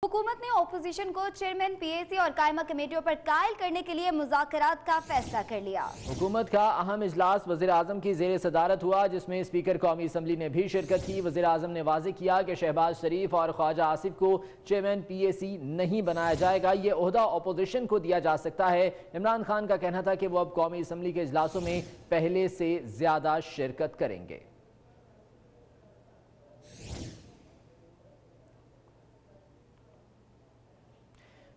हुकूमत ने अपोजिशन को चेयरमैन पीएसी और कायमा कमेटियों पर कायल करने के लिए मुज़ाकरात का फैसला कर लिया। हुकूमत का अहम इजलास वज़ीर आज़म की ज़ेर सदारत हुआ, जिसमें स्पीकर कौमी असम्बली ने भी शिरकत की। वज़ीर आज़म ने वाज़ेह किया कि शहबाज शरीफ और ख्वाजा आसिफ को चेयरमैन पीएसी नहीं बनाया जाएगा, ये ओहदा अपोजिशन को दिया जा सकता है। इमरान खान का कहना था कि वो अब कौमी असम्बली के इजलासों में पहले से ज़्यादा शिरकत करेंगे।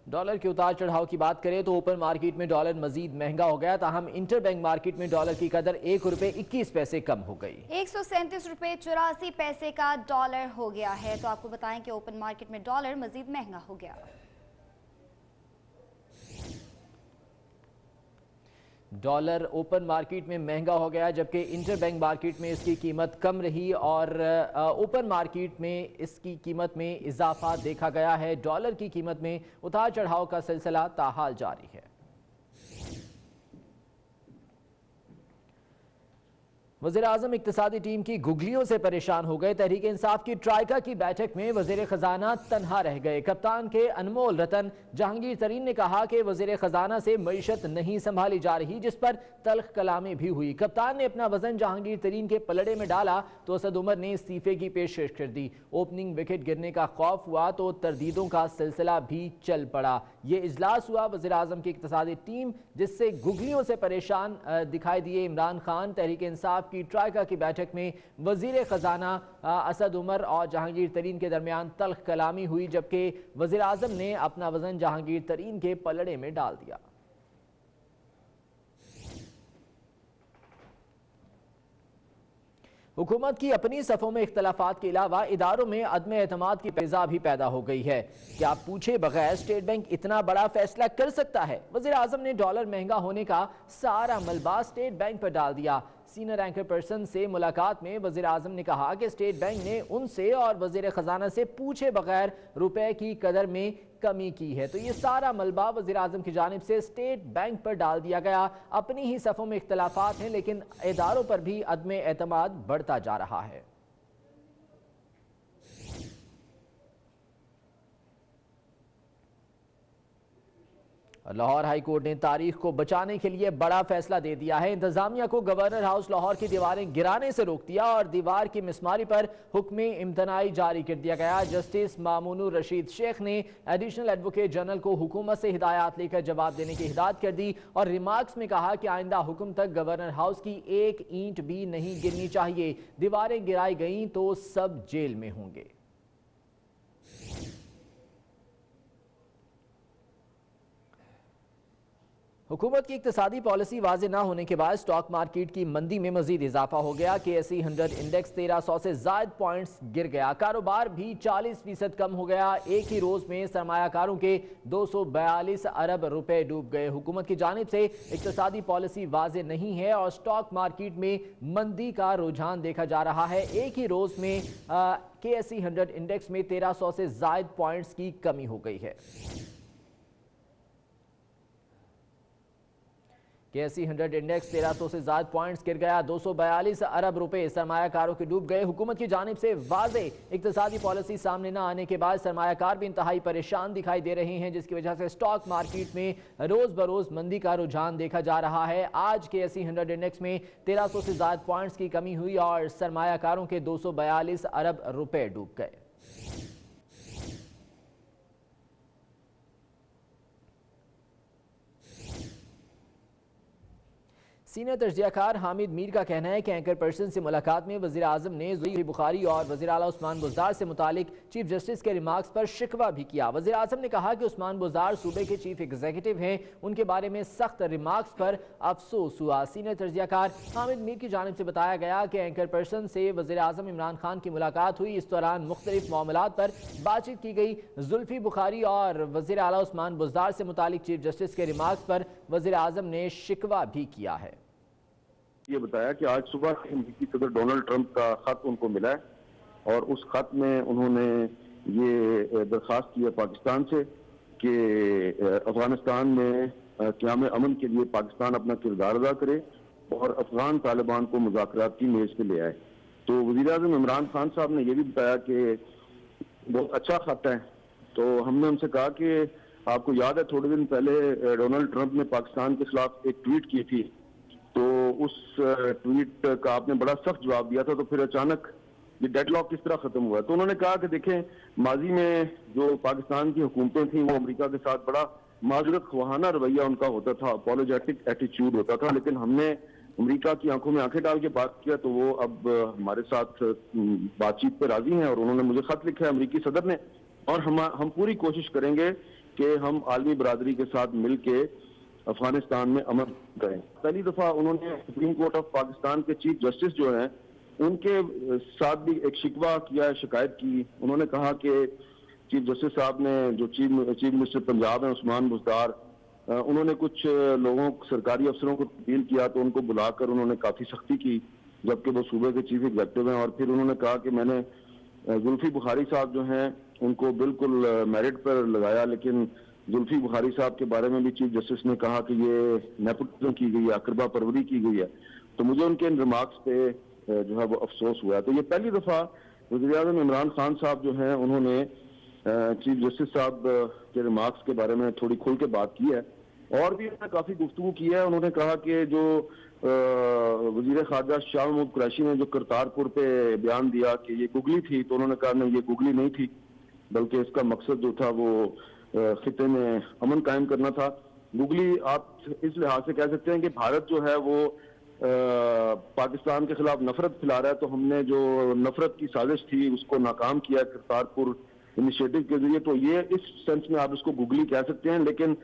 डॉलर के उतार चढ़ाव की बात करें तो ओपन मार्केट में डॉलर मजीद महंगा हो गया, ताहम इंटर बैंक मार्केट में डॉलर की कदर ₹1.21 कम हो गई। ₹137.84 का डॉलर हो गया है। तो आपको बताएं कि ओपन मार्केट में डॉलर मजीद महंगा हो गया। डॉलर ओपन मार्केट में महंगा हो गया, जबकि इंटर बैंक मार्केट में इसकी कीमत कम रही और ओपन मार्केट में इसकी कीमत में इजाफा देखा गया है। डॉलर की कीमत में उतार चढ़ाव का सिलसिला ताहाल जारी है। वज़ीर आज़म इक्तिसादी टीम की गुगलियों से परेशान हो गए। तहरीक इंसाफ की ट्राइका की बैठक में वज़ीर खजाना तन्हा रह गए। कप्तान के अनमोल रतन जहांगीर तरीन ने कहा कि वज़ीर खजाना से मईशत नहीं संभाली जा रही, जिस पर तल्ख कलामी भी हुई। कप्तान ने अपना वजन जहांगीर तरीन के पलड़े में डाला तो असद उमर ने इस्तीफे की पेशकश कर दी। ओपनिंग विकेट गिरने का खौफ हुआ तो तरदीदों का सिलसिला भी चल पड़ा। ये इजलास हुआ वज़ीर आज़म की इक्तिसादी टीम, जिससे गुगलियों से परेशान दिखाई दिए इमरान खान। तहरीक इंसाफ की ट्राइका की बैठक में वजीर खजाना असद उमर और जहांगीर तरीन के दरमियान तल्ख कलामी हुई, जबकि वजीर आजम ने अपना वजन जहांगीर तरीन के पलड़े में डाल दिया। हुकूमत की अपनी सफ़ों में इख्तलाफात के अलावा इदारों में अदम एतमाद की फिज़ा भी पैदा हो गई है। क्या पूछे बगैर स्टेट बैंक इतना बड़ा फैसला कर सकता है? वज़ीर आज़म ने डॉलर महंगा होने का सारा मलबा स्टेट बैंक पर डाल दिया। सीनियर एंकर पर्सन से मुलाकात में वज़ीर आज़म ने कहा कि स्टेट बैंक ने उनसे और वज़ीर ख़जाना से पूछे बगैर रुपए की कदर में कमी की है, तो ये सारा मलबा वज़ीर आज़म की जानिब से स्टेट बैंक पर डाल दिया गया। अपनी ही सफ़ों में इख्तलाफात हैं, लेकिन इदारों पर भी अदम एतमाद बढ़ता जा रहा है। लाहौर हाई कोर्ट ने तारीख को बचाने के लिए बड़ा फैसला दे दिया है। इंतजामिया को गवर्नर हाउस लाहौर की दीवारें गिराने से रोक दिया और दीवार की मिसमारी पर हुक्म इम्तनाई जारी कर दिया गया। जस्टिस मामूनुर रशीद शेख ने एडिशनल एडवोकेट जनरल को हुकूमत से हिदायत लेकर जवाब देने की हिदायत कर दी और रिमार्क्स में कहा कि आइंदा हुक्म तक गवर्नर हाउस की एक ईंट भी नहीं गिरनी चाहिए। दीवारें गिराई गई तो सब जेल में होंगे। हुकूमत की इक्तिसादी पॉलिसी वाज़े न होने के बाद स्टॉक मार्केट की मंदी में मजीद इजाफा हो गया। KSE 100 इंडेक्स 1300 से ज़ायद पॉइंट्स गिर गया। कारोबार भी 40% कम हो गया। एक ही रोज में सरमायाकारों के 242 अरब रुपए डूब गए। हुकूमत की जानिब से इक्तिसादी पॉलिसी वाज़े नहीं है और स्टॉक मार्केट में मंदी का रुझान देखा जा रहा है। एक ही रोज में KSE 100 इंडेक्स में 1300 से ज़ायद पॉइंट्स की कमी हो गई है। KSE 100 इंडेक्स 1300 से ज़्यादा पॉइंट्स गिर गया। 242 अरब रुपए सरमायाकारों के डूब गए। हुकूमत की जानिब से वाज़े इक्तिसादी पॉलिसी सामने न आने के बाद सरमायाकार भी इंतहाई परेशान दिखाई दे रहे हैं, जिसकी वजह से स्टॉक मार्केट में रोज बरोज मंदी का रुझान देखा जा रहा है। आज KSE 100 इंडेक्स में 1300 से ज़्यादा पॉइंट्स की कमी हुई और सरमायाकारों के 242 अरब रुपए डूब गए। सीनियर तजज़ियाकार हामिद मीर का कहना है कि एंकर पर्सन से मुलाकात में वज़ीर आज़म ने ज़ुल्फ़ी बुखारी और वज़ीर आला उस्मान बुज़दार से मुतालिक चीफ जस्टिस के रिमार्क्स पर शिकवा भी किया। वज़ीर आज़म ने कहा कि उस्मान बुज़दार सूबे के चीफ एग्जीक्यूटिव हैं, उनके बारे में सख्त रिमार्क्स पर अफसोस हुआ। सीनियर तजज़ियाकार हामिद मीर की जानिब से बताया गया कि एंकर पर्सन से वज़ीर आज़म इमरान खान की मुलाकात हुई। इस दौरान मुख्तलिफ मामलात पर बातचीत की गई। ज़ुल्फ़ी बुखारी और वज़ीर आला उस्मान बुज़दार से मुतालिक चीफ जस्टिस के रिमार्क्स पर वज़ीर आज़म ने शिकवा भी किया है। ये बताया कि आज सुबह अमेरिकी सदर डोनाल्ड ट्रंप का खत उनको मिला है और उस खत में उन्होंने ये दरख्वास्त की है पाकिस्तान से कि अफगानिस्तान में क़याम अमन के लिए पाकिस्तान अपना किरदार अदा करे और अफगान तालिबान को मुज़ाकरात की मेज़ पे ले आए। तो वज़ीर आज़म इमरान खान साहब ने यह भी बताया कि बहुत अच्छा खत है, تو ہم نے ان سے کہا کہ آپ کو یاد ہے تھوڑے دن پہلے ڈونلڈ ٹرمپ نے پاکستان کے خلاف ایک ٹویٹ کی تھی، تو اس ٹویٹ کا آپ نے بڑا سخت جواب دیا تھا، تو پھر اچانک یہ ڈیڈ لاک کس طرح ختم ہوا؟ تو انہوں نے کہا کہ دیکھیں ماضی میں جو پاکستان کی حکومتیں تھیں وہ امریکہ کے ساتھ بڑا معذرت خواہانہ رویہ ان کا ہوتا تھا، اپولوجیٹک ایٹیچیوڈ ہوتا تھا، لیکن ہم نے امریکہ کی آنکھوں میں آنکھیں ڈال کے بات کیا تو وہ اب ہمارے ساتھ بات چیت پہ راضی ہیں، اور انہوں نے مجھے خط لکھا ہے امریکی صدر نے، اور ہم پوری کوشش کریں گے کہ ہم عالمی برادری کے ساتھ مل کے افغانستان میں امن کریں۔ پہلی دفعہ انہوں نے سپریم کورٹ آف پاکستان کے چیف جسٹس جو ہیں ان کے ساتھ بھی ایک شکوہ کیا، شکایت کی۔ انہوں نے کہا کہ چیف جسٹس صاحب نے جو چیف منسٹر پنجاب ہیں عثمان بزدار، انہوں نے کچھ لوگوں سرکاری افسروں کو تبدیل کیا تو ان کو بلا کر انہوں نے کافی سختی کی، جبکہ وہ صوبے کے چیف ایگزیکٹو ہیں، اور پھر انہوں نے کہا کہ میں نے زلفی بخاری صاحب جو ہیں ان کو بالکل میرٹ پر لگایا، لیکن زلفی بخاری صاحب کے بارے میں بھی چیف جسٹس نے کہا کہ یہ نیپوٹزم کی گئی ہے، اقربا پروری کی گئی ہے۔ تو مجھے ان کے ان ریمارکس پہ جو ہے وہ افسوس ہوا ہے۔ تو یہ پہلی دفعہ وزیر اعظم عمران خان صاحب جو ہیں انہوں نے چیف جسٹس صاحب کے ریمارکس کے بارے میں تھوڑی کھل کے بات کی ہے، اور بھی انہوں نے کافی گفتگو کی ہے۔ انہوں نے کہا کہ جو وزیر خارجہ شاہ محمود قریشی نے جو کرتارپور پہ بیان دیا کہ یہ گگلی تھی، تو انہوں نے کہا نہیں، یہ گگلی نہیں تھی، بلکہ اس کا مقصد جو تھا وہ خطے میں امن قائم کرنا تھا۔ گگلی آپ اس لحاظ سے کہہ سکتے ہیں کہ بھارت جو ہے وہ پاکستان کے خلاف نفرت پھیلا رہا ہے، تو ہم نے جو نفرت کی سازش تھی اس کو ناکام کیا کرتارپور انیشیٹو کے ذریعے، تو یہ اس سینس میں آپ اس کو گگلی کہہ سکتے ہیں۔ لیکن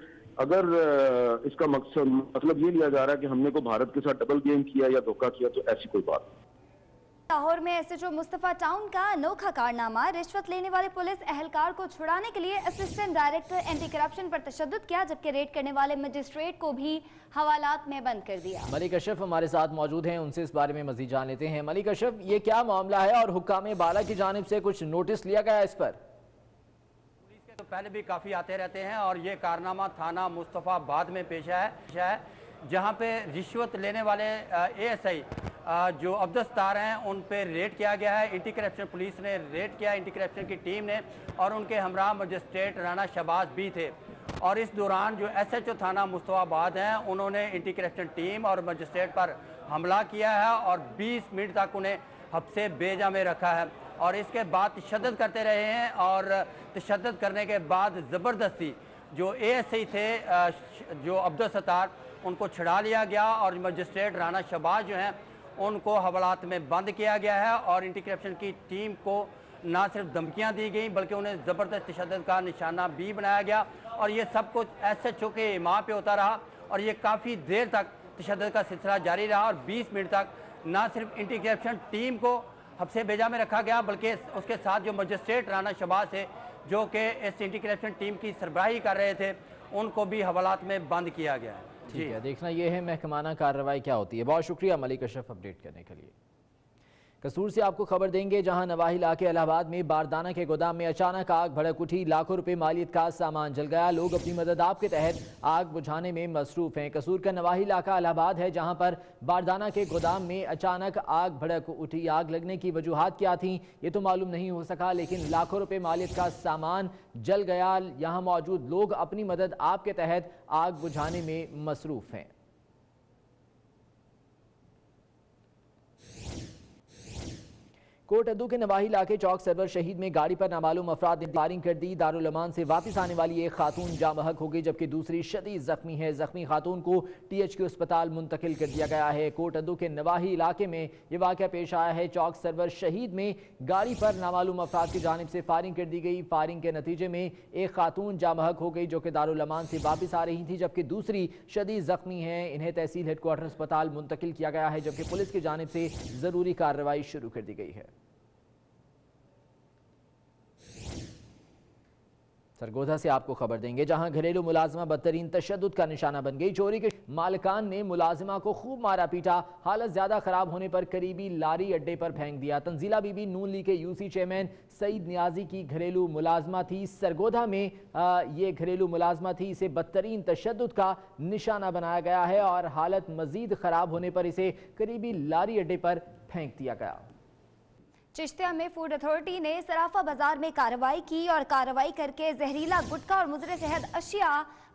اگر اس کا مطلب یہ لیا جا رہا ہے کہ ہم نے کو بھارت کے ساتھ ڈبل گیم کیا یا دھوکہ کیا، تو ایسی کوئی بات نہیں۔ لاہور میں ایس ایچ او مصطفیٰ ٹاؤن کا انوکھا کارنامہ، رشوت لینے والے پولیس اہلکار کو چھڑانے کے لیے اسسٹنٹ ڈائریکٹر اینٹی کرپشن پر تشدد کیا، جبکہ ریڈ کرنے والے مجسٹریٹ کو بھی حوالات میں بند کر دیا۔ ملک اشرف ہمارے ساتھ موجود ہیں، ان سے اس بارے میں مزید جان لیتے ہیں۔ ملک اشرف، یہ کیا معاملہ ہے اور حکام بالا کی جانب سے کچھ نوٹس لیا گیا اس پر؟ پولیس کے تو پہلے بھی کافی آتے رہتے ہیں، اور یہ کارنامہ تھانہ مصطفیٰ آباد میں پیش ہے، جہاں پہ رشوت لینے والے اے ایس آئی جو عبدالستار ہیں ان پہ ریڈ کیا گیا ہے۔ اینٹی کرپشن پولیس نے ریڈ کیا، اینٹی کرپشن کی ٹیم نے، اور ان کے ہمراہ مجسٹریٹ رانا شہباز بھی تھے، اور اس دوران جو ایس ایچ او تھانہ مصطفیٰ آباد ہیں انہوں نے اینٹی کرپشن ٹیم اور مجسٹریٹ پر حملہ کیا ہے، اور 20 منٹ تک انہیں حبس بے جا میں رکھا ہے، اور اس کے بعد تشدد کرتے رہے ہیں، اور تشدد کرنے کے بعد زبردستی جو اے ایس آئی تھے جو عبدالستار ان کو چھڑا لیا گیا، اور مجسٹریٹ رانا شہباز جو ہیں ان کو حوالات میں بند کیا گیا ہے، اور اینٹی کرپشن کی ٹیم کو نہ صرف دھمکیاں دی گئیں بلکہ انہیں زبردست تشدد کا نشانہ بھی بنایا گیا، اور یہ سب کچھ ایس ایچ او کے ایما پہ ہوتا رہا، اور یہ کافی دیر تک تشدد کا سلسلہ جاری رہا، اور 20 منٹ تک نہ صرف اینٹی کرپشن ٹیم کو حبس بیجا میں رکھا گیا بلکہ اس کے ساتھ جو مجسٹریٹ رانا شہباز تھے جو کہ اس اینٹی کرپشن ٹیم کی سربراہی کر رہے تھے ان کو بھی حوالات میں بند کیا گیا ہے۔ ٹھیک ہے، دیکھنا یہ ہے محکمانہ کارروائی کیا ہوتی ہے۔ بہت شکریہ ملک اشرف اپڈیٹ کرنے کے لیے۔ قصور سے آپ کو خبر دیں گے، جہاں نواحی علاقے الہ آباد میں باردانہ کے گودام میں اچانک آگ بھڑک اٹھی، لاکھوں روپے مالیت کا سامان جل گیا، لوگ اپنی مدد آپ کے تحت آگ بجھانے میں مصروف ہیں۔ قصور کا نواحی علاقہ الہ آباد ہے، جہاں پر باردانہ کے گودام میں اچانک آگ بھڑک اٹھی۔ آگ لگنے کی وجوہات کیا تھیں یہ تو معلوم نہیں ہو سکا، لیکن لاکھوں روپے مالیت کا سامان جل گیا۔ یہاں موجود لوگ اپنی مدد آپ کے تحت آگ بجھانے میں مصروف ہیں۔ کوٹ ادو کے نواحی علاقے چوک سرور شہید میں گاڑی پر نامعلوم افراد نے فائرنگ کر دی، دارالعمان سے واپس آنے والی ایک خاتون جاں بحق ہو گئی، جبکہ دوسری شدید زخمی ہے۔ زخمی خاتون کو ٹی ایچ کیو اسپتال منتقل کر دیا گیا ہے۔ کوٹ ادو کے نواحی علاقے میں یہ واقعہ پیش آیا ہے، چوک سرور شہید میں گاڑی پر نامعلوم افراد کی جانب سے فائرنگ کر دی گئی۔ فائرنگ کے نتیجے میں ایک خاتون جاں بحق ہو گئی جو کہ دارالعمان سے واپس آ رہی تھی، جبکہ دوسری شدید زخمی ہیں۔ انہیں تحصیل ہیڈ کوارٹر اسپتال منتقل کیا گیا ہے، جبکہ پولیس کی جانب سے ضروری کارروائی شروع کر دی گئی ہے۔ سرگودا سے آپ کو خبر دیں گے، جہاں گھریلو ملازمہ بدترین تشدد کا نشانہ بن گئی۔ چوری کے مالکان نے ملازمہ کو خوب مارا پیٹا، حالت زیادہ خراب ہونے پر قریبی لاری اڈے پر پھینک دیا۔ تنزیلہ بی بی نون لیگ کے U C chairman Saeed Niazi کی گھریلو ملازمہ تھی، سرگودا میں یہ گھریلو ملازمہ تھی، اسے بدترین تشدد کا نشانہ بنایا گیا ہے، اور حالت مزید خراب ہونے پر اسے قریبی لاری اڈے پر پھینک دیا گیا۔ चिश्तिया में फूड अथॉरिटी ने सराफा बाजार में कार्रवाई की और कार्रवाई करके जहरीला गुटखा और मुजरे सेहत अशिया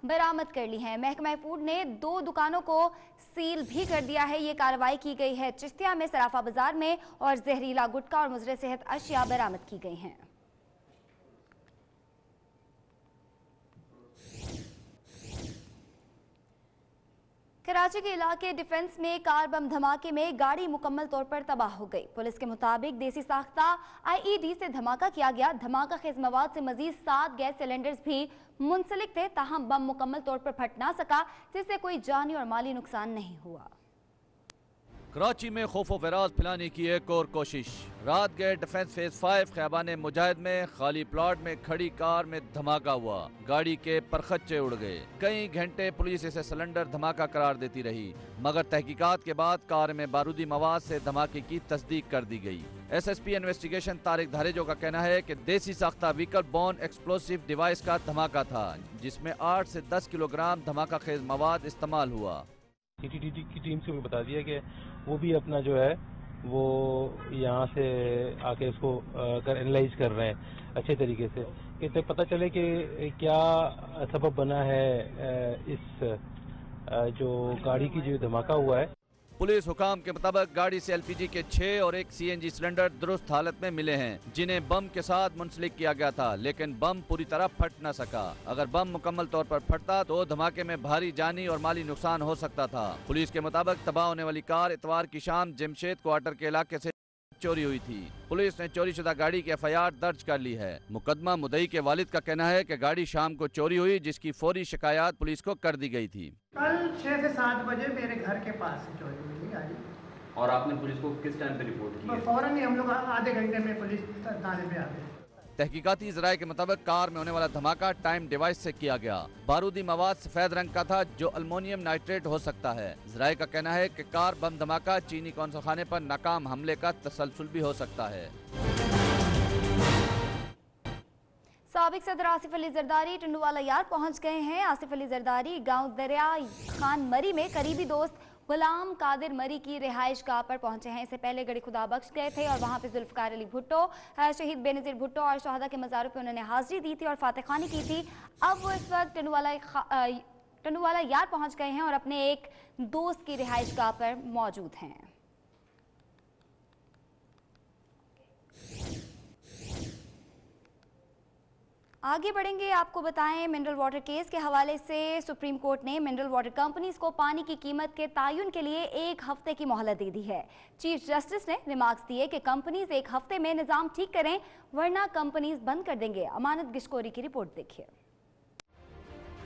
बरामद कर ली हैं। महकमा फूड ने 2 दुकानों को सील भी कर दिया है। ये कार्रवाई की गई है चिश्तिया में सराफा बाजार में और जहरीला गुटखा और मुजरे सेहत अशिया बरामद की गई हैं। कराची के इलाके डिफेंस में कार बम धमाके में गाड़ी मुकम्मल तौर पर तबाह हो गई। पुलिस के मुताबिक देसी साख्ता आईईडी से धमाका किया गया। धमाका खेज मवाद से मजीद 7 गैस सिलेंडर्स भी मुंसलिक थे, ताहम बम मुकम्मल तौर पर फट ना सका, जिससे कोई जानी और माली नुकसान नहीं हुआ। कराची में खौफ वराज फैलाने की एक और कोशिश। रात गए डिफेंस फेज 5 खैबान मुजाहिद में खाली प्लॉट में खड़ी कार में धमाका हुआ। गाड़ी के परखच्चे उड़ गए। कई घंटे पुलिस इसे सिलेंडर धमाका करार देती रही, मगर तहकीकात के बाद कार में बारूदी मवाद से धमाके की तस्दीक कर दी गई। SSP इन्वेस्टिगेशन तारिक धारेजो का कहना है कि देसी साख्ता व्हीकल बोर्न एक्सप्लोसिव डिवाइस का धमाका था, जिसमें 8 से 10 किलोग्राम धमाका खेज मवाद इस्तेमाल हुआ। TTD की टीम से भी बता दिया कि वो भी अपना जो है वो यहाँ से आके इसको एनालाइज कर रहे हैं अच्छे तरीके से, कि पता चले कि क्या सबब बना है इस जो गाड़ी की जो धमाका हुआ है। पुलिस हुकाम के मुताबिक गाड़ी से LPG के 6 और 1 CNG सिलेंडर दुरुस्त हालत में मिले हैं, जिन्हें बम के साथ मुंसलिक किया गया था, लेकिन बम पूरी तरह फट न सका। अगर बम मुकम्मल तौर पर फटता तो धमाके में भारी जानी और माली नुकसान हो सकता था। पुलिस के मुताबिक तबाह होने वाली कार इतवार की शाम जमशेद क्वार्टर के इलाके से चोरी हुई थी। पुलिस ने चोरी शुदा गाड़ी की FIR दर्ज कर ली है। मुकदमा मुद्दई के वालिद का कहना है कि गाड़ी शाम को चोरी हुई, जिसकी फौरी शिकायत पुलिस को कर दी गई थी। कल 6 से 7 बजे मेरे घर के पास से चोरी हुई थी गाड़ी। और आपने पुलिस को किस टाइम पे रिपोर्ट की? फौरन ही हम लोग आधे घंटे में पुलिस थाने पे आ गए। तहकीकाती ज़राए के मुताबिक कार में होने वाला धमाका टाइम डिवाइस से किया गया। बारूदी मवाद सफेद रंग का था, जो अल्मोनियम नाइट्रेट हो सकता है। ज़राए का कहना है कि कार बम धमाका चीनी कौंसलखाने पर नाकाम हमले का तसलसल भी हो सकता है। साबिक सदर आसिफ अली जरदारी टंडुवाला यार पहुंच गए हैं। आसिफ अली जरदारी गांव दरिया खान मरी में करीबी दोस्त गुलाम कादिर मरी की रिहाइश गाह पर पहुंचे हैं। इससे पहले गड़ी खुदा बख्श गए थे और वहां पे जुल्फकार अली भुट्टो, शहीद बेनज़ीर भुट्टो और शहादा के मज़ारों पे उन्होंने हाजिरी दी थी और फातह खानी की थी। अब वो इस वक्त टंडुवाला यार पहुंच गए हैं और अपने एक दोस्त की रिहाइश गाह पर मौजूद हैं। आगे बढ़ेंगे, आपको बताएं मिनरल वाटर केस के हवाले से सुप्रीम कोर्ट ने मिनरल वाटर कंपनीज को पानी की कीमत के तायुन के लिए 1 हफ्ते की मोहलत दे दी है। चीफ जस्टिस ने रिमार्क्स दिए कि कंपनीज 1 हफ्ते में निजाम ठीक करें, वरना कंपनीज बंद कर देंगे। अमानत गिशकोरी की रिपोर्ट देखिए।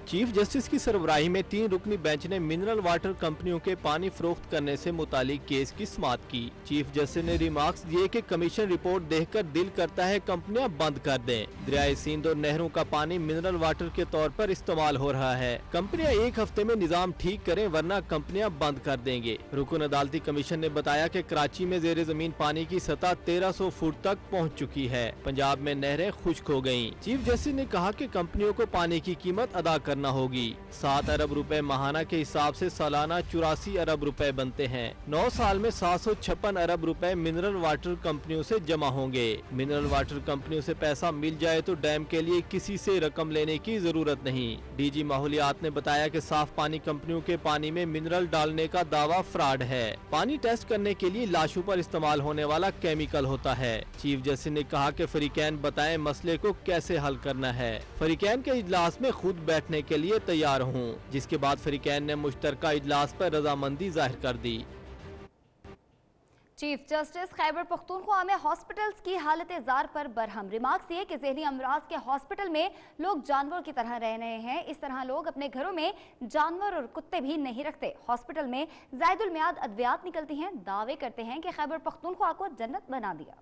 चीफ जस्टिस की सरबराही में 3 रुकनी बेंच ने मिनरल वाटर कंपनियों के पानी फरोख्त करने से मुतालिक केस की समाअत की। चीफ जस्टिस ने रिमार्क्स दिए कि कमीशन रिपोर्ट देखकर दिल करता है कंपनियां बंद कर दें। दरियाए सिंध और नहरों का पानी मिनरल वाटर के तौर पर इस्तेमाल हो रहा है। कंपनियां 1 हफ्ते में निजाम ठीक करें, वरना कंपनियां बंद कर देंगे। रुकन अदालती कमीशन ने बताया कि कराची में जेर जमीन पानी की सतह 1300 फुट तक पहुँच चुकी है। पंजाब में नहरें खुश्क हो गयी। चीफ जस्टिस ने कहा कि कंपनियों को पानी की कीमत अदा करना होगी। 7 अरब रुपए माहाना के हिसाब से सालाना 84 अरब रुपए बनते हैं। 9 साल में 756 अरब रुपए मिनरल वाटर कंपनियों से जमा होंगे। मिनरल वाटर कंपनियों से पैसा मिल जाए तो डैम के लिए किसी से रकम लेने की जरूरत नहीं। DG माहौलियात ने बताया कि साफ पानी कंपनियों के पानी में मिनरल डालने का दावा फ्रॉड है। पानी टेस्ट करने के लिए लाशों पर इस्तेमाल होने वाला केमिकल होता है। चीफ जस्टिस ने कहा कि फरीकैन बताएं मसले को कैसे हल करना है। फरीकैन के इजलास में खुद बैठने के लिए तैयार हूँ, जिसके बाद फरीकैन ने मुश्तरका इजलास पर रजामंदी जाहिर कर दी। चीफ जस्टिस खैबर पख्तूनख्वा में हॉस्पिटल्स की हालत जार पर बरहम। रिमार्क्स दिए कि ज़हनी अमराज के हॉस्पिटल में लोग जानवर की तरह रह रहे हैं। इस तरह लोग अपने घरों में जानवर और कुत्ते भी नहीं रखते। हॉस्पिटल में ज़ायदुल मियाद अद्वियात निकलती हैं। दावे करते हैं कि खैबर पख्तूनख्वा को जन्नत बना दिया।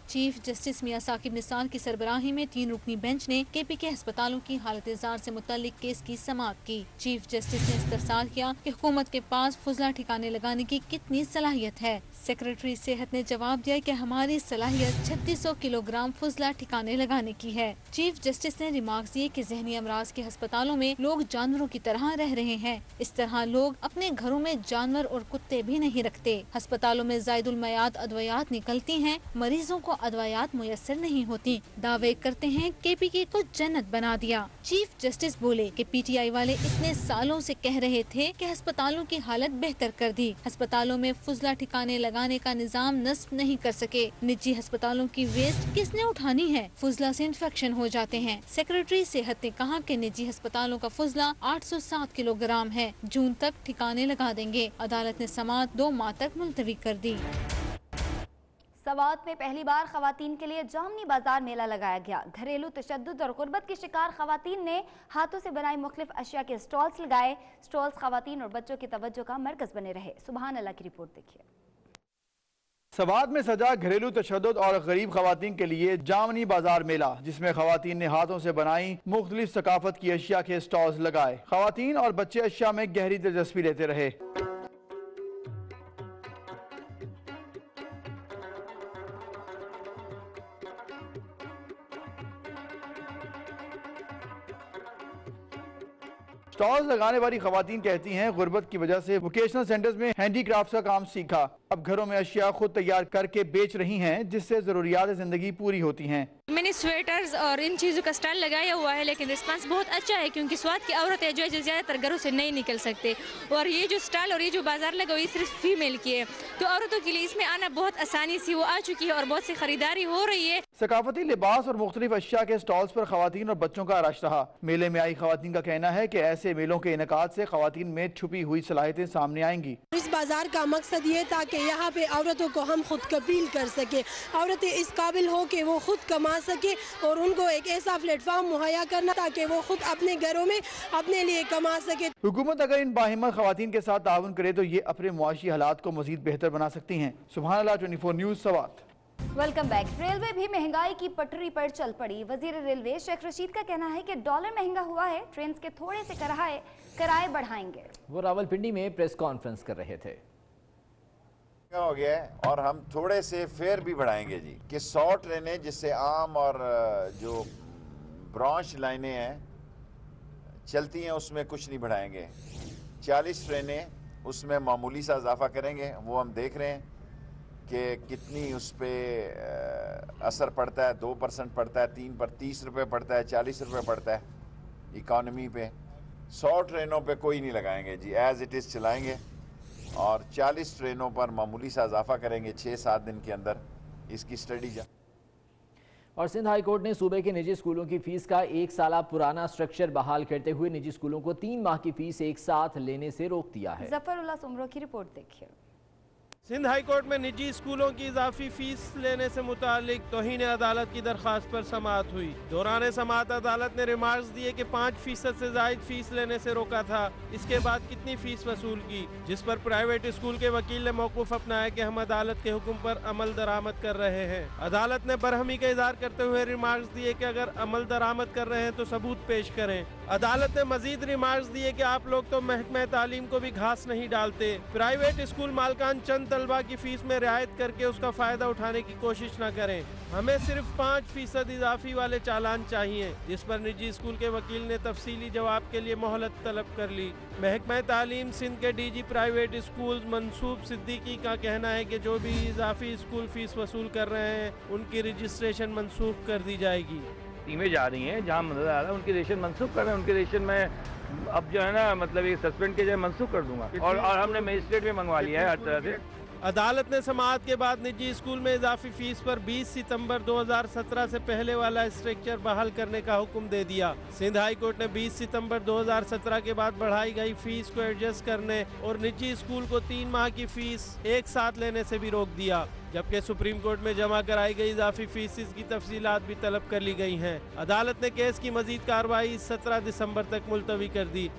चीफ जस्टिस मियां साकिब निसार की सरबराही में 3 रुकनी बेंच ने KPK अस्पतालों की हालत जार से मुतालिक केस की समाअत की। चीफ जस्टिस ने इस्तफसार किया कि हुकूमत के पास फुजला ठिकाने लगाने की कितनी सलाहियत है। सेक्रेटरी सेहत ने जवाब दिया कि हमारी सलाहियत 3600 किलोग्राम फुजला ठिकाने लगाने की है। चीफ जस्टिस ने रिमार्क्स दिए कि ज़हनी अमराज के अस्पतालों में लोग जानवरों की तरह रह रहे हैं। इस तरह लोग अपने घरों में जानवर और कुत्ते भी नहीं रखते। अस्पतालों में ज़ायदुल मयाद अदवायात निकलती हैं, मरीजों को अदवायात मुयस्सर नहीं होती। दावे करते हैं KPK को जन्नत बना दिया। चीफ जस्टिस बोले कि PTI वाले इतने सालों से कह रहे थे कि अस्पतालों की हालत बेहतर कर दी। अस्पतालों में फुजला ठिकाने लगाने का निजाम नस्ब नहीं कर सके। निजी अस्पतालों की वेस्ट किसने उठानी है? फुजला से इन्फेक्शन हो जाते हैं। सेक्रेटरी सेहत ने कहा कि निजी अस्पतालों का फुजला 807 किलोग्राम है। जून तक ठिकाने लगा देंगे। अदालत ने समाअत 2 माह तक मुलतवी कर दी। सवात में पहली बार खवातीन के लिए जामनी बाजार मेला लगाया गया। घरेलू तशद्दुद और गुर्बत की शिकार खवातीन ने हाथों से बनाई मुख्तलिफ अशिया के स्टॉल्स लगाए। स्टॉल्स खवातीन और बच्चों की तवज्जो का मरकज बने रहे। सुभान अल्लाह की रिपोर्ट देखिए। सवात में सजा घरेलू तशद्दुद और गरीब खवातीन के लिए जामनी बाजार मेला, जिसमें खवातीन ने हाथों से बनाई मुख्तलिफ सकाफत की अशिया के स्टॉल्स लगाए। खवातीन और बच्चे अशिया में गहरी दिलचस्पी लेते रहे। स्टॉल्स लगाने वाली खवातीन कहती हैं गुर्बत की वजह से वोकेशनल सेंटर्स में हैंडीक्राफ्ट का काम सीखा, अब घरों में अशिया खुद तैयार करके बेच रही हैं, जिससे जरूरियात जिंदगी पूरी होती हैं। मैंने स्वेटर्स और इन चीज़ों का स्टॉल लगाया हुआ है, लेकिन रिस्पांस बहुत अच्छा है क्योंकि स्वाद की औरतें जो है ज़्यादातर घरों से नहीं निकल सकते, और ये जो स्टॉल और ये जो बाजार लगा हुआ है सिर्फ फीमेल की है, तो औरतों के लिए इसमें आना बहुत आसानी से वो आ चुकी है और बहुत सी खरीदारी हो रही है। सकाफती लिबास और मुख्तलिफ अशिया के स्टॉल्स पर खवातीन और बच्चों का रश रहा। मेले में आई खवातीन का कहना है कि ऐसे मेलों के इनेकाद से खवातीन में छुपी हुई सलाहियतें सामने आएंगी। इस बाजार का मकसद ये था कि यहाँ पे औरतों को हम खुद कबील कर सके, औरतें इस काबिल हो कि वो खुद कमा सके और उनको एक ऐसा प्लेटफॉर्म मुहैया करना ताकि वो खुद अपने घरों में अपने लिए कमा सके। हुकूमत अगर इन बाहिम्मत खवातीन के साथ ताउन करे तो ये अपने मुआशी हालात को मजीद बेहतर बना सकती हैं। सुभान अल्लाह 24 news Swat. Welcome back. Railway भी महंगाई की पटरी पर चल पड़ी। वजीर रेलवे शेख रशीद का कहना है कि डॉलर महंगा हुआ है, ट्रेन के थोड़े से किराए बढ़ाएंगे। वो रावलपिंडी में प्रेस कॉन्फ्रेंस कर रहे थे। हो गया है और हम थोड़े से फेयर भी बढ़ाएंगे जी कि 100 ट्रेनें जिससे आम और जो ब्रांच लाइनें हैं चलती हैं उसमें कुछ नहीं बढ़ाएंगे। 40 ट्रेनें उसमें मामूली सा इजाफा करेंगे। वो हम देख रहे हैं कि कितनी उस पर असर पड़ता है। 2% पड़ता है, 3 पर 30 रुपये पड़ता है, 40 रुपये पड़ता है इकॉनमी पे। 100 ट्रेनों पे कोई नहीं लगाएंगे जी, एज इट इज़ चलाएंगे और 40 ट्रेनों पर मामूली सा इजाफा करेंगे 6-7 दिन के अंदर। इसकी स्टडी और सिंध हाई कोर्ट ने सूबे के निजी स्कूलों की फीस का 1 साल पुराना स्ट्रक्चर बहाल करते हुए निजी स्कूलों को 3 माह की फीस एक साथ लेने से रोक दिया है। जफरुल्लाह सुमरो की रिपोर्ट देखिए। सिंध हाई कोर्ट में निजी स्कूलों की इजाफी फीस लेने से मुतालिक तौहीन अदालत की दरख्वास्त पर समाअत हुई। दौरान समाअत अदालत ने रिमार्क्स दिए कि 5% से जायद फीस लेने से रोका था, इसके बाद कितनी फीस वसूल की, जिस पर प्राइवेट स्कूल के वकील ने मौकूफ अपनाया कि हम अदालत के हुक्म पर अमल दरामद कर रहे हैं। अदालत ने बरहमी का इजहार करते हुए रिमार्क्स दिए कि अगर अमल दरामद कर रहे हैं तो सबूत पेश करें। अदालत ने मजीद रिमार्क्स दिए कि आप लोग तो महकमा तालीम को भी घास नहीं डालते। प्राइवेट स्कूल मालकान चंद तलबा की फीस में रियायत करके उसका फायदा उठाने की कोशिश न करें। हमें सिर्फ 5% इजाफी वाले चालान चाहिए, जिस पर निजी स्कूल के वकील ने तफसीली जवाब के लिए मोहलत तलब कर ली। महकमा तालीम सिंध के DG प्राइवेट स्कूल मंसूब सिद्दीकी का कहना है कि जो भी इजाफी स्कूल फीस वसूल कर रहे हैं उनकी रजिस्ट्रेशन मनसूख कर दी जाएगी। टीमें जा रही हैं जहाँ मदद आ रहा है उनकी रजिस्ट्रेशन मनसूख कर रहे हैं। उनकी रजिस्ट्रेशन में अब जो है ना मतलब ये सस्पेंड के जाए मनसूख कर दूंगा और हमने मजिस्ट्रेट में मंगवा लिया है हर तरह से। अदालत ने समाअत के बाद निजी स्कूल में इजाफी फीस पर 20 सितंबर 2017 से पहले वाला स्ट्रक्चर बहाल करने का हुक्म दे दिया। सिंध हाई कोर्ट ने 20 सितंबर 2017 के बाद बढ़ाई गई फीस को एडजस्ट करने और निजी स्कूल को 3 माह की फीस एक साथ लेने से भी रोक दिया, जबकि सुप्रीम कोर्ट में जमा कराई गई इजाफी फीस की तफसीलात भी तलब कर ली गई हैं। अदालत ने केस की मजीद कार्रवाई 17 दिसंबर तक मुलतवी कर दी।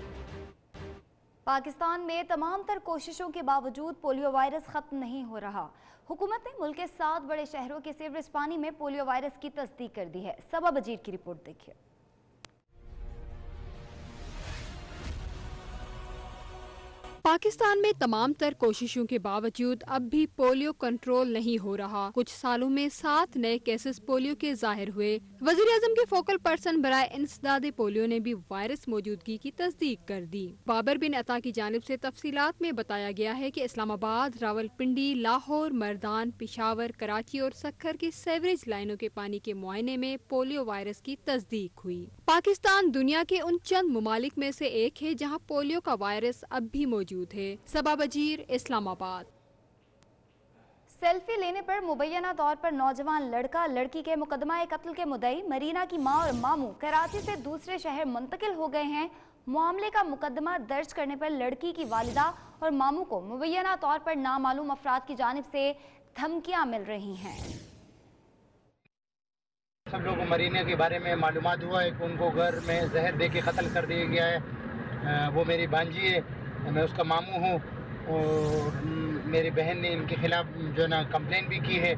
पाकिस्तान में तमाम तर कोशिशों के बावजूद पोलियो वायरस खत्म नहीं हो रहा। हुकूमत ने मुल्क के 7 बड़े शहरों के सीवरेज पानी में पोलियो वायरस की तस्दीक कर दी है। सबा बजीर की रिपोर्ट देखिए। पाकिस्तान में तमाम तर कोशिशों के बावजूद अब भी पोलियो कंट्रोल नहीं हो रहा। कुछ सालों में 7 नए केसेस पोलियो के जाहिर हुए। वज़ीर-ए-आज़म के फोकल पर्सन बराए इंसदाद पोलियो ने भी वायरस मौजूदगी की तस्दीक कर दी। बाबर बिन अता की जानिब से तफसीलात में बताया गया है कि इस्लामाबाद, रावलपिंडी, लाहौर, मर्दान, पिशावर, कराची और सक्खर की सेवरेज लाइनों के पानी के मुआयने में पोलियो वायरस की तस्दीक हुई। पाकिस्तान दुनिया के उन चंद मुमालिक में से एक है जहाँ पोलियो का वायरस अब भी मौजूद है। सबा बजीर, इस्लामाबाद। सेल्फी लेने पर मुबैना तौर पर नौजवान लड़का लड़की के मुकदमा कत्ल के मुद्दई मरीना की मां और मामू कराची से दूसरे शहर मुंतकिल हो गए हैं। मामले का मुकदमा दर्ज करने पर लड़की की वालिदा और मामू को मुबैना तौर पर नामालूम अफराद की जानिब से धमकियां मिल रही हैं। सब लोगों को मरीना के बारे में मालूमात हुआ है कि उनको घर में जहर दे के कत्ल कर दिया गया है। वो मेरी भांजी है, मैं उसका मामू हूँ और मेरी बहन ने इनके खिलाफ जो ना कंप्लेन भी की है,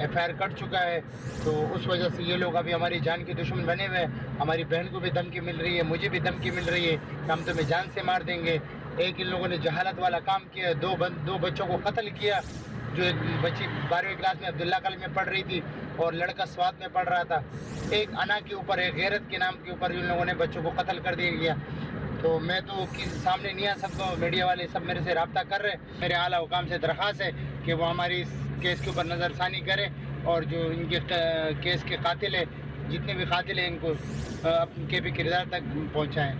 FIR कट चुका है। तो उस वजह से ये लोग अभी हमारी जान के दुश्मन बने हुए हैं। हमारी बहन को भी धमकी मिल रही है, मुझे भी धमकी मिल रही है कि हम तुम्हें जान से मार देंगे। एक इन लोगों ने जहालत वाला काम किया, दो बच्चों को कत्ल किया। जो एक बच्ची 12वीं क्लास में अब्दुल्ला कॉलेज में पढ़ रही थी और लड़का स्वाद में पढ़ रहा था। एक अना के ऊपर, एक गैरत के नाम के ऊपर इन लोगों ने बच्चों को कत्ल कर दिया गया। तो मैं तो किसी सामने नहीं आ सकता, मीडिया वाले सब मेरे से रब्ता कर रहे हैं। मेरे आला हुकाम से दरख्वास्त है कि वो हमारी इस केस के ऊपर नज़रसानी करें और जो इनके केस के कातिल है, जितने भी कातिल हैं, इनको के भी किरदार तक पहुँचाएँ।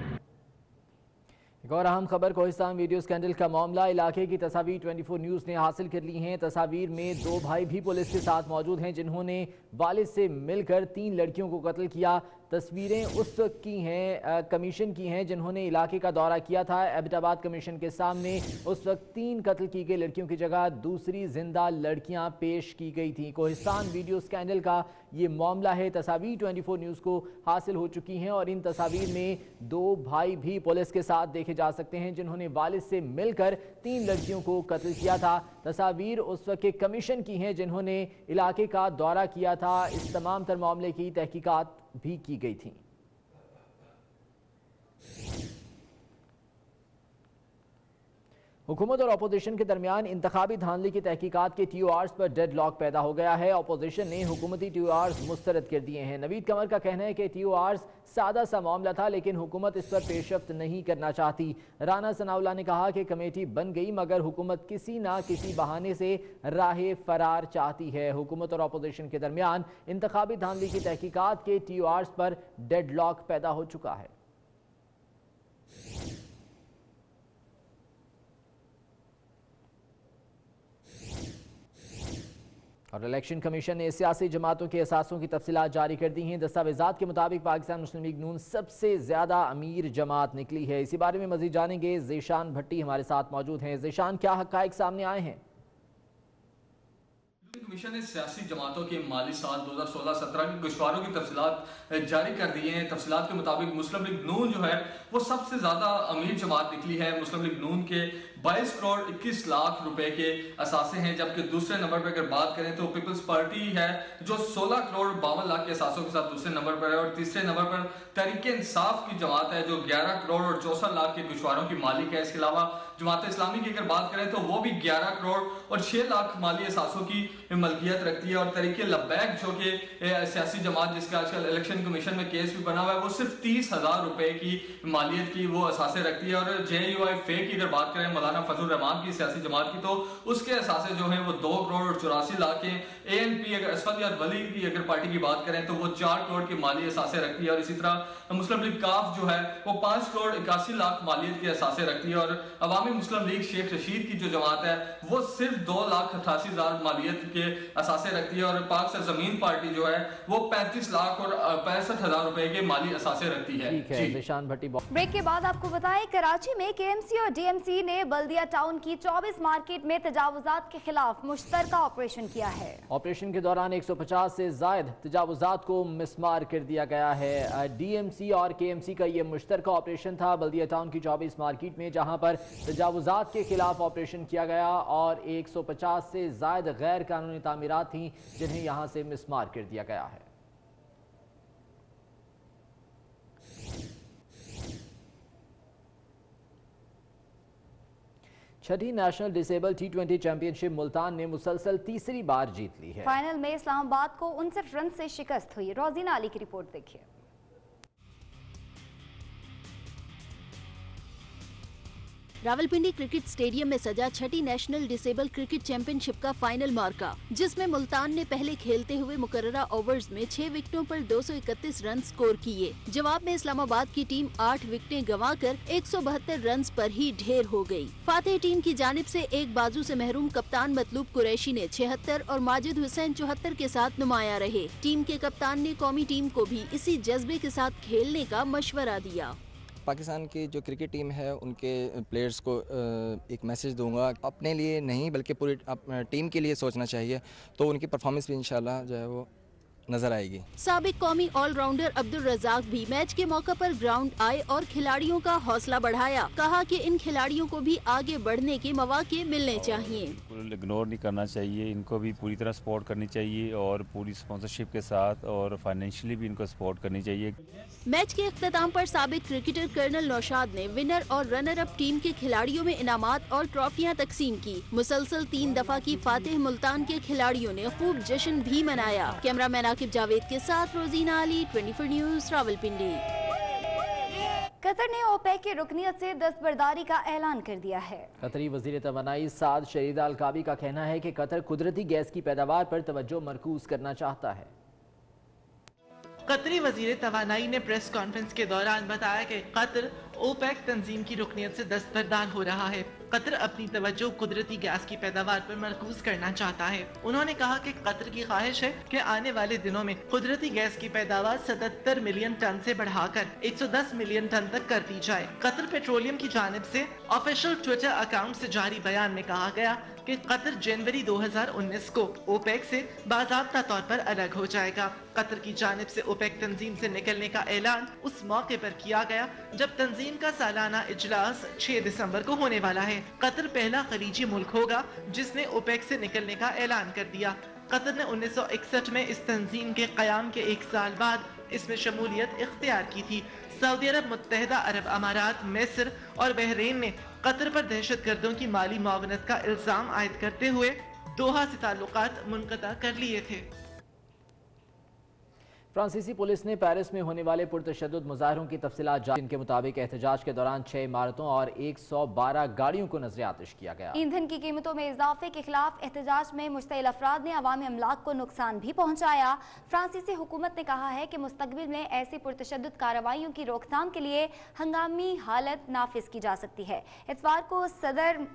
एक और अहम खबर, कोहिस्तान वीडियो स्कैंडल का मामला। इलाके की तस्वीर 24 न्यूज़ ने हासिल कर ली हैं। तस्वीर में 2 भाई भी पुलिस के साथ मौजूद हैं जिन्होंने वालिद से मिलकर 3 लड़कियों को कत्ल किया। तस्वीरें उस वक्त की हैं, कमीशन की हैं जिन्होंने इलाके का दौरा किया था। एबटाबाद कमीशन के सामने उस वक्त 3 कत्ल की गई लड़कियों की जगह दूसरी जिंदा लड़कियां पेश की गई थीं। कोहिस्तान वीडियो स्कैंडल का ये मामला है। तस्वीर 24 न्यूज़ को हासिल हो चुकी हैं और इन तस्वीर में 2 भाई भी पुलिस के साथ देखे जा सकते हैं जिन्होंने वालिद से मिलकर 3 लड़कियों को कत्ल किया था। तस्वीर उस वक्त के कमीशन की हैं जिन्होंने इलाके का दौरा किया था। इस तमाम तर मामले की तहकीकात भी की गई थी। हुकूमत और अपोजिशन के दरमियान इंतखाबी धांधली की तहकीकात के TORs पर डेड लॉक पैदा हो गया है। अपोजिशन ने हुकूमती TORs मुस्तरद कर दिए हैं। नवीद कमर का कहना है कि TORs सादा सा मामला था लेकिन हुकूमत इस पर पेशरफ्त नहीं करना चाहती। राना सनाउल्लाह ने कहा कि कमेटी बन गई मगर हुकूमत किसी ना किसी बहाने से राह फरार चाहती है। हुकूमत और अपोजिशन के दरमियान इंतखाबी धांधली की तहकीकात के TORs पर डेड लॉक पैदा हो चुका है। और इलेक्शन कमीशन ने सियासी जमातों के असासों की तफसीलात जारी कर दी हैं। दस्तावेजात के मुताबिक पाकिस्तान मुस्लिम लीग नून सबसे ज्यादा अमीर जमात निकली है। इसी बारे में मजीद जानेंगे, ज़ीशान भट्टी हमारे साथ मौजूद हैं। ज़ीशान, क्या हक़ाइक़ सामने आए हैं? कमीशन ने सियासी जमातों के माली साल 2016-17 की गोशवारों की तफसीलात जारी कर दी हैं। तफसीलात के मुताबिक मुस्लिम लीग नून जो है वो सबसे ज़्यादा अमीर जमात निकली है। मुस्लिम लीग नून के 22 करोड़ 21 लाख रुपए के असासे हैं, जबकि दूसरे नंबर पर अगर बात करें तो पीपल्स पार्टी है जो 16 करोड़ 52 लाख के असासों के साथ दूसरे नंबर पर है। और तीसरे नंबर पर तहरीक इंसाफ की जमात है जो 11 करोड़ और 64 लाख के गोशवारों की मालिक है। इसके अलावा जमात इस्लामी की अगर बात करें तो वो भी 11 करोड़ और 6 लाख माली असासों की मलकियत रखती है। और तरीके लब्बैक जो कि सियासी जमात जिसका आजकल इलेक्शन कमीशन में केस भी बना हुआ है, वो सिर्फ 30,000 रुपए की मालियत की वो असासे रखती है। और JUI फे की अगर बात करें मौलाना फजल रहमान की सियासी जमात की, तो उसके असासे जो है वो 2 करोड़ और 84 लाख के। ANP अगर असफद यार वली की अगर पार्टी की बात करें तो वो 4 करोड़ के माली असासे रखती है। और इसी तरह मुस्लिम लीग काफ जो है वो 5 करोड़ 81 लाख मालियत के असासे रखती है। और अवामी मुस्लिम लीग शेख रशीद की जो जमात है वो सिर्फ 2,88,000 मालियत के असासे रखती है। और पाक सरजमीन पार्टी जो है वो 35 लाख और 65,000 रुपए के माली असासे रखती है। ठीक है, ज़ीशान भट्टी। ब्रेक के बाद आपको बताएं, कराची में KMC और DMC ने बल्दिया टाउन की 24 मार्केट में तजावुजात के खिलाफ मुश्तरका ऑपरेशन किया है। ऑपरेशन के दौरान 150 से जायद तजावुजात को मिसमार कर दिया गया है। DMC और KMC का ये मुश्तरका ऑपरेशन था बल्दिया टाउन की 24 मार्केट में, जहां पर तजावुजात के खिलाफ ऑपरेशन किया गया और 150 से जायद गैर कानूनी तामीरात थी जिन्हें यहां से मिसमार कर दिया गया है। छठी national disable T20 championship Multan ने मुसलसल तीसरी बार जीत ली है। फाइनल में इस्लामाबाद को 59 रन से शिकस्त हुई। रोजीना अली की रिपोर्ट देखिए। रावलपिंडी क्रिकेट स्टेडियम में सजा छठी नेशनल डिसेबल क्रिकेट चैंपियनशिप का फाइनल मार्का, जिसमें मुल्तान ने पहले खेलते हुए मुकर्ररा ओवर्स में 6 विकेटों पर 231 रन स्कोर किए। जवाब में इस्लामाबाद की टीम 8 विकेटें गंवाकर 172 रन पर ही ढेर हो गई। फातेह टीम की जानिब से एक बाजू से महरूम कप्तान मतलूब कुरैशी ने 76 और माजिद हुसैन 74 के साथ नुमाया रहे। टीम के कप्तान ने कौमी टीम को भी इसी जज्बे के साथ खेलने का मशवरा दिया। पाकिस्तान की जो क्रिकेट टीम है उनके प्लेयर्स को एक मैसेज दूंगा, अपने लिए नहीं बल्कि पूरी टीम के लिए सोचना चाहिए, तो उनकी परफॉर्मेंस भी इंशाल्लाह जो है वो नजर आएगी। साबिक कौमी ऑलराउंडर अब्दुल रज़ाक भी मैच के मौके पर ग्राउंड आए और खिलाड़ियों का हौसला बढ़ाया। कहा कि इन खिलाड़ियों को भी आगे बढ़ने के मौके मिलने चाहिए। इग्नोर नहीं करना चाहिए, इनको भी पूरी तरह सपोर्ट करनी चाहिए और पूरी स्पॉन्सरशिप के साथ और फाइनेंशियली भी इनको सपोर्ट करनी चाहिए। मैच के इख्तिताम पर साबिक क्रिकेटर कर्नल नौशाद ने विनर और रनर अप टीम के खिलाड़ियों में इनामात और ट्रॉफियां तकसीम की। मुसलसल 3 दफा की फातेह मुल्तान के खिलाड़ियों ने खूब जश्न भी मनाया। कैमरामैन आकिब जावेद के साथ रोजीना अली, 24 न्यूज़, रावलपिंडी। कतर ने ओपेक की रुकनियत से दस्तबरदारी का ऐलान कर दिया है। कतरी वजीर तवानाई साद शरीद अल काबी का कहना है कि कतर कुदरती गैस की पैदावार पर तवज्जो मरकूज करना चाहता है। कतरी वजीर तवानाई ने प्रेस कॉन्फ्रेंस के दौरान बताया कि कतर ओपेक तंजीम की रुकनियत से दस्तबरदार हो रहा है। कतर अपनी तवज्जो कुदरती गैस की पैदावार पर मरकूज करना चाहता है। उन्होंने कहा कि कतर की ख्वाहिश है कि आने वाले दिनों में कुदरती गैस की पैदावार 77 मिलियन टन से बढ़ाकर 110 मिलियन टन तक कर दी जाए। कतर पेट्रोलियम की जानिब से ऑफिशियल ट्विटर अकाउंट से जारी बयान में कहा गया कि कतर जनवरी 2019 को ओपेक से बाज़ाब्ता तौर पर अलग हो जाएगा। कतर की जानिब से ओपेक तंजीम से निकलने का ऐलान उस मौके पर किया गया जब तंजीम का सालाना इजलास 6 दिसंबर को होने वाला है। कतर पहला खलीजी मुल्क होगा जिसने ओपेक से निकलने का ऐलान कर दिया। कतर ने 1961 में इस तंजीम के क़याम के 1 साल बाद इसमें शमूलियत इख्तियार की थी। सऊदी अरब, मुत्तहिदा अरब अमारात, मिस्र और बहरीन ने कतर पर दहशतगर्दों की माली मुआवनत का इल्जाम आयद करते हुए दोहा से ताल्लुकात मुनक़ता कर लिए थे। फ्रांसीसी पुलिस ने पेरिस में होने वाले पुरतशद्दुद मुजाहरों की तफसीलात जारी। इनके मुताबिक एहतजाज के दौरान 6 इमारतों और 112 गाड़ियों को नजर आतिश किया गया। ईंधन की कीमतों में इजाफे के खिलाफ एहतजाज में मुश्तइल अफराद ने अवामी अमलाक को नुकसान भी पहुंचाया। फ्रांसीसी हुकूमत ने कहा है कि मुस्तकबिल में ऐसी पुरतशद्दुद कार्रवाइयों की रोकथाम के लिए हंगामी हालत नाफिज की जा सकती है। इतवार को सदर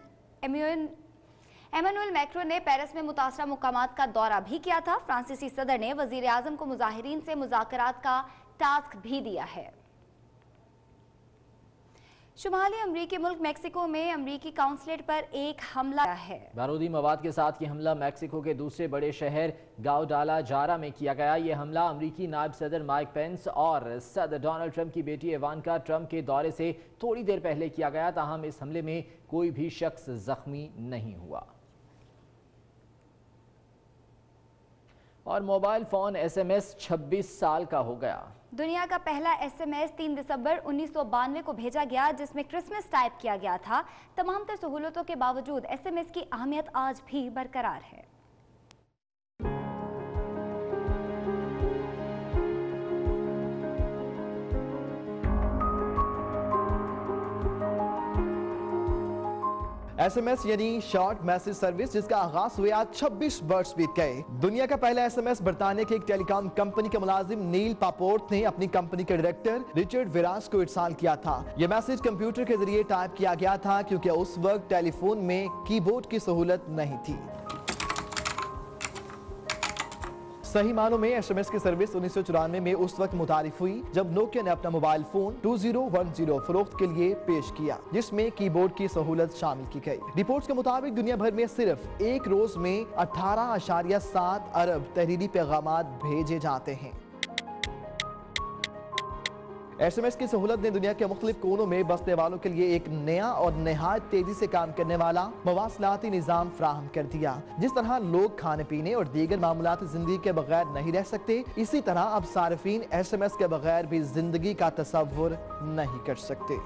एमानुएल मैक्रोन ने पेरिस में मुतासरा मुकामात का दौरा भी किया था। फ्रांसीसी सदर ने वजीर आजम को मुजाहिरीन से मुज़ाकरात का टास्क भी दिया है। शुमाली अमरीकी मुल्क मेक्सिको में अमरीकी काउंसलेट पर एक हमला है। बारूदी मवाद के साथ ये हमला मेक्सिको के दूसरे बड़े शहर गाउडालाजारा में किया गया। ये हमला अमरीकी नायब सदर माइक पेंस और सदर डोनाल्ड ट्रंप की बेटी इवानका ट्रंप के दौरे से थोड़ी देर पहले किया गया। ताहम इस हमले में कोई भी शख्स जख्मी नहीं हुआ। और मोबाइल फोन SMS 26 साल का हो गया। दुनिया का पहला SMS 3 दिसंबर 1992 को भेजा गया, जिसमें क्रिसमस टाइप किया गया था। तमाम तर सहूलतों के बावजूद SMS की अहमियत आज भी बरकरार है। SMS यानी शॉर्ट मैसेज सर्विस, जिसका आगाज हुए आज 26 वर्ष बीत गए। दुनिया का पहला SMS बरतानिया की एक टेलीकॉम कंपनी के मुलाजिम नील पापोर्ट ने अपनी कंपनी के डायरेक्टर रिचर्ड विरास को इरसाल किया था। यह मैसेज कंप्यूटर के जरिए टाइप किया गया था क्योंकि उस वक्त टेलीफोन में कीबोर्ड की सहूलत नहीं थी। सही मानों में SMS की सर्विस 1994 में उस वक्त मुतारिफ हुई जब नोकिया ने अपना मोबाइल फोन 2010 फरोख्त के लिए पेश किया, जिसमें कीबोर्ड की सहूलत शामिल की गई। रिपोर्ट्स के मुताबिक दुनिया भर में सिर्फ एक रोज में 18.7 अरब तहरीरी पैगामात भेजे जाते हैं। SMS की सहूलत ने दुनिया के मुख्तलिफ कोनों में बसने वालों के लिए एक नया और नहायत तेजी से काम करने वाला मवासलाती निज़ाम फ्राहम कर दिया। जिस तरह लोग खाने पीने और दीगर मामूलाती जिंदगी के बगैर नहीं रह सकते, इसी तरह अब सार्फिन SMS के बगैर भी जिंदगी का तसव्वुर नहीं कर सकते।